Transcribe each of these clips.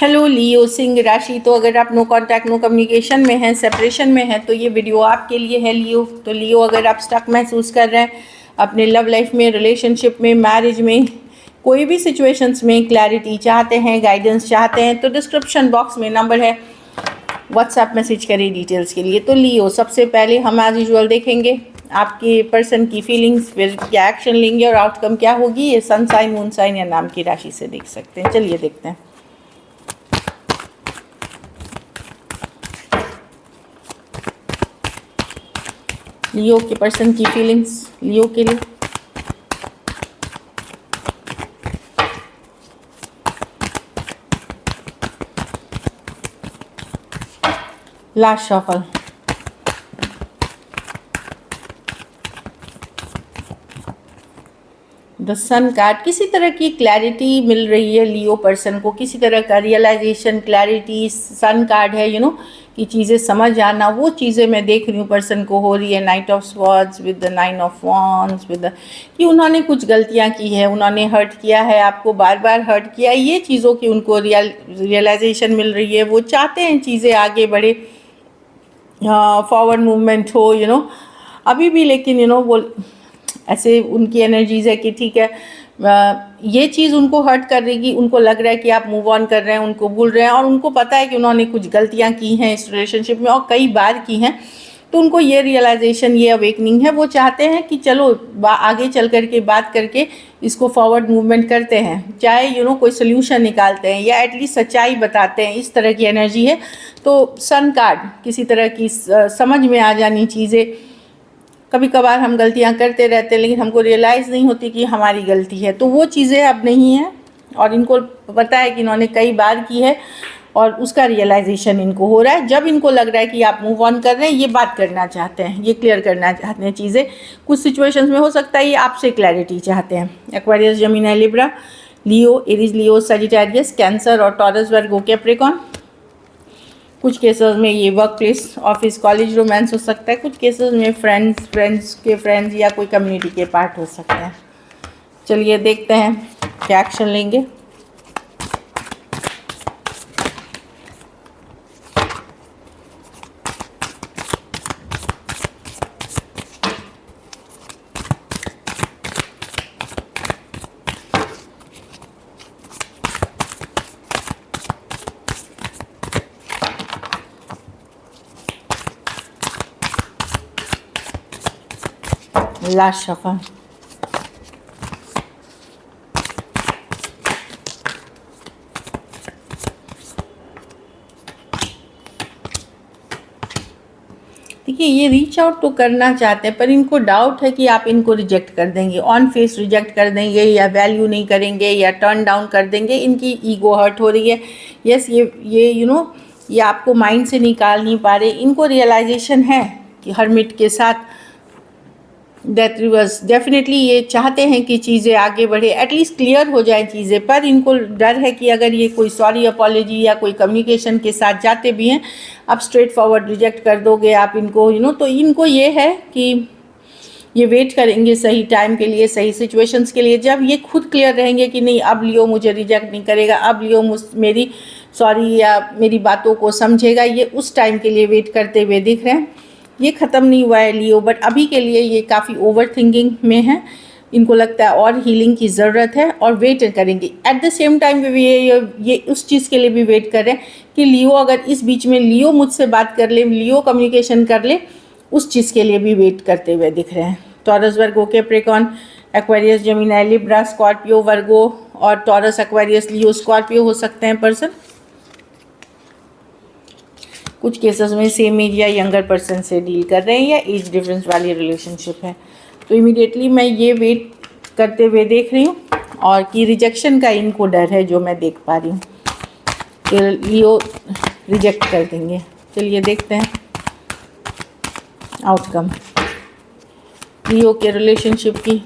Hello लियो सिंह राशि। तो अगर आप नो कांटेक्ट नो कम्युनिकेशन में हैं, सेपरेशन में हैं, तो ये वीडियो आपके लिए है लियो। तो लियो, अगर आप स्टक महसूस कर रहे हैं अपने लव लाइफ में, रिलेशनशिप में, मैरिज में, कोई भी सिचुएशंस में क्लैरिटी चाहते हैं, गाइडेंस चाहते हैं, तो डिस्क्रिप्शन बॉक्स में नंबर है, व्हाट्सएप मैसेज करिए डिटेल्स के लिए। तो लियो, सबसे पहले हम एज यूजुअल देखेंगे आपके पर्सन की फीलिंग्स, फिर क्या एक्शन लेंगे और आउटकम क्या होगी। ये सन साइन, मून साइन या नाम की राशि से देख सकते हैं। चलिए देखते हैं। लियो के पर्सन की फीलिंग्स लियो के लिए। Last shuffle. The sun card. किसी तरह की क्लैरिटी मिल रही है लियो पर्सन को, किसी तरह का रियलाइजेशन, क्लैरिटी। सन कार्ड है कि चीज़ें समझ आना, वो चीज़ें मैं देख रही हूँ पर्सन को हो रही है। Night of swords with the nine of wands with the, कि उन्होंने कुछ गलतियाँ की है, उन्होंने हर्ट किया है आपको, बार बार हर्ट किया, ये चीज़ों की उनको रियलाइजेशन मिल रही है। वो चाहते हैं चीज़ें आगे बढ़े, फॉरवर्ड मूवमेंट हो अभी भी, लेकिन वो ऐसे उनकी एनर्जीज है कि ठीक है, ये चीज़ उनको हर्ट कर रही, उनको लग रहा है कि आप मूव ऑन कर रहे हैं, उनको भूल रहे हैं, और उनको पता है कि उन्होंने कुछ गलतियां की हैं इस रिलेशनशिप में और कई बार की हैं। तो उनको ये रियलाइजेशन, ये अवेकनिंग है। वो चाहते हैं कि चलो आगे चल करके बात करके इसको फॉरवर्ड मूवमेंट करते हैं, चाहे कोई सोल्यूशन निकालते हैं या एटलीस्ट सच्चाई बताते हैं। इस तरह की एनर्जी है। तो सन कार्ड, किसी तरह की समझ में आ जानी चीज़ें। कभी कभार हम गलतियां करते रहते हैं लेकिन हमको रियलाइज़ नहीं होती कि हमारी गलती है, तो वो चीज़ें अब नहीं हैं और इनको पता है कि इन्होंने कई बार की है और उसका रियलाइजेशन इनको हो रहा है। जब इनको लग रहा है कि आप मूव ऑन कर रहे हैं, ये बात करना चाहते हैं, ये क्लियर करना चाहते हैं चीज़ें। कुछ सिचुएशंस में हो सकता है ये आपसे क्लैरिटी चाहते हैं। एक्वेरियस, जेमिनी, लिब्रा, लियो, एरीज, लियो, सजिटेरियस, कैंसर और टॉरस, वर्गो, कैप्रिकॉर्न। कुछ केसेस में ये work place, office, college, romance हो सकता है। कुछ केसेस में फ्रेंड्स के फ्रेंड्स या कोई कम्युनिटी के पार्ट हो सकता है। चलिए देखते हैं क्या एक्शन लेंगे। Last shuffle. देखिए, ये रीच आउट तो करना चाहते हैं पर इनको डाउट है कि आप इनको रिजेक्ट कर देंगे, ऑन फेस रिजेक्ट कर देंगे या वैल्यू नहीं करेंगे या टर्न डाउन कर देंगे। इनकी ईगो हर्ट हो रही है। यस, ये ये आपको माइंड से निकाल नहीं पा रहे। इनको रियलाइजेशन है कि हरमिट के साथ डेथ रिवर्स, डेफिनेटली ये चाहते हैं कि चीज़ें आगे बढ़े, एटलीस्ट क्लियर हो जाए चीज़ें, पर इनको डर है कि अगर ये कोई सॉरी अपॉलॉजी या कोई कम्युनिकेशन के साथ जाते भी हैं, आप स्ट्रेट फॉरवर्ड रिजेक्ट कर दोगे आप इनको तो इनको ये है कि ये वेट करेंगे सही टाइम के लिए, सही सिचुएशंस के लिए। जब ये खुद क्लियर रहेंगे कि नहीं, अब लियो मुझे रिजेक्ट नहीं करेगा, अब लियो मेरी सॉरी या मेरी बातों को समझेगा, ये उस टाइम के लिए वेट करते हुए दिख रहे हैं। ये ख़त्म नहीं हुआ है लियो, बट अभी के लिए ये काफ़ी ओवर थिंकिंग में है। इनको लगता है और हीलिंग की ज़रूरत है और वेट करेंगे। एट द सेम टाइम ये उस चीज़ के लिए भी वेट कर रहे हैं कि लियो, अगर इस बीच में लियो मुझसे बात कर ले, लियो कम्युनिकेशन कर ले, उस चीज़ के लिए भी वेट करते हुए दिख रहे हैं। Taurus, Virgo, Capricorn, Aquarius, Gemini, Libra, Scorpio, Virgo और टॉरस, एक्वेरियस, लियो, स्कॉर्पियो हो सकते हैं पर्सन। कुछ केसेस में सेम एज या यंगर पर्सन से डील कर रहे हैं या एज डिफरेंस वाली रिलेशनशिप है। तो इमीडिएटली मैं ये वेट करते हुए देख रही हूँ और कि रिजेक्शन का इनको डर है, जो मैं देख पा रही हूँ कि लियो रिजेक्ट कर देंगे। चलिए देखते हैं आउटकम, लियो के रिलेशनशिप की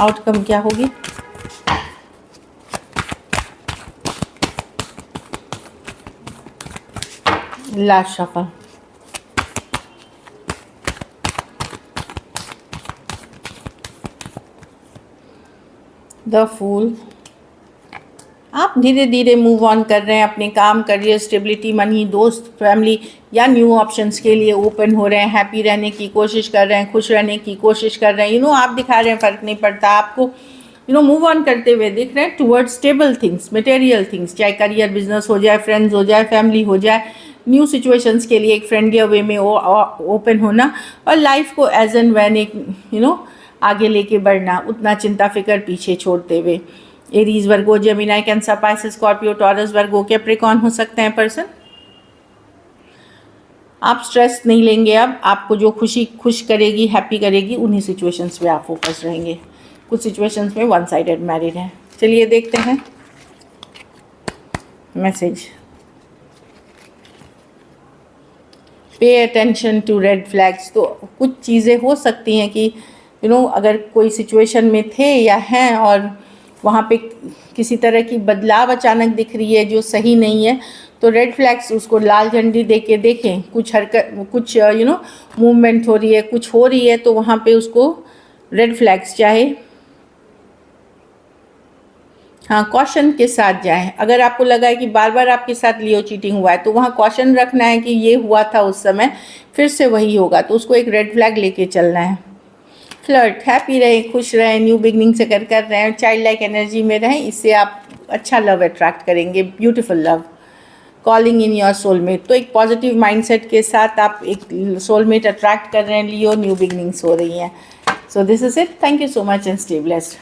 आउटकम क्या होगी। Last shuffle. द फूल, आप धीरे धीरे मूव ऑन कर रहे हैं, अपने काम, करियर, स्टेबिलिटी, मनी, दोस्त, फैमिली या न्यू ऑप्शंस के लिए ओपन हो रहे हैं, हैप्पी रहने की कोशिश कर रहे हैं, खुश रहने की कोशिश कर रहे हैं। आप दिखा रहे हैं, फ़र्क नहीं पड़ता आपको, मूव ऑन करते हुए दिख रहे हैं towards stable things, material things, चाहे करियर, बिजनेस हो जाए, फ्रेंड्स हो जाए, फैमिली हो जाए, न्यू सिचुएशंस के लिए एक फ्रेंडलियर वे में ओपन होना, और लाइफ को एज एंड वैन एक आगे लेके बढ़ना, उतना चिंता फिक्र पीछे छोड़ते हुए। Aries, Virgo, Gemini, Cancer, Pisces, Scorpio, Taurus, Virgo, Capricorn हो सकते हैं पर्सन। आप स्ट्रेस नहीं लेंगे, अब आपको जो खुश करेगी, हैप्पी करेगी, उन्हीं सिचुएशंस पे आप फोकस रहेंगे। कुछ सिचुएशंस में वन साइडेड मैरिड है। चलिए देखते हैं message. Pay attention to red flags. तो कुछ चीज़ें हो सकती हैं कि अगर कोई सिचुएशन में थे या हैं और वहाँ पे किसी तरह की बदलाव अचानक दिख रही है जो सही नहीं है, तो रेड फ्लैग्स, उसको लाल झंडी दे के देखें। कुछ हरकत, कुछ मूवमेंट हो रही है, कुछ हो रही है, तो वहाँ पे उसको रेड फ्लैग्स, चाहे हाँ कॉशन के साथ जाएं। अगर आपको लगा है कि बार बार आपके साथ लियो चीटिंग हुआ है, तो वहाँ कॉशन रखना है कि ये हुआ था उस समय, फिर से वही होगा, तो उसको एक रेड फ्लैग लेके चलना है। फ्लर्ट, हैप्पी रहें, खुश रहें, न्यू बिगनिंग से कर रहे हैं, चाइल्ड लाइक एनर्जी में रहें, इससे आप अच्छा लव अट्रैक्ट करेंगे, beautiful love. Calling in your soulmate, तो एक पॉजिटिव माइंडसेट के साथ आप एक सोलमेट अट्रैक्ट कर रहे हैं, लियो, न्यू बिगनिंग्स हो रही हैं। So this is it, thank you so much and stay blessed.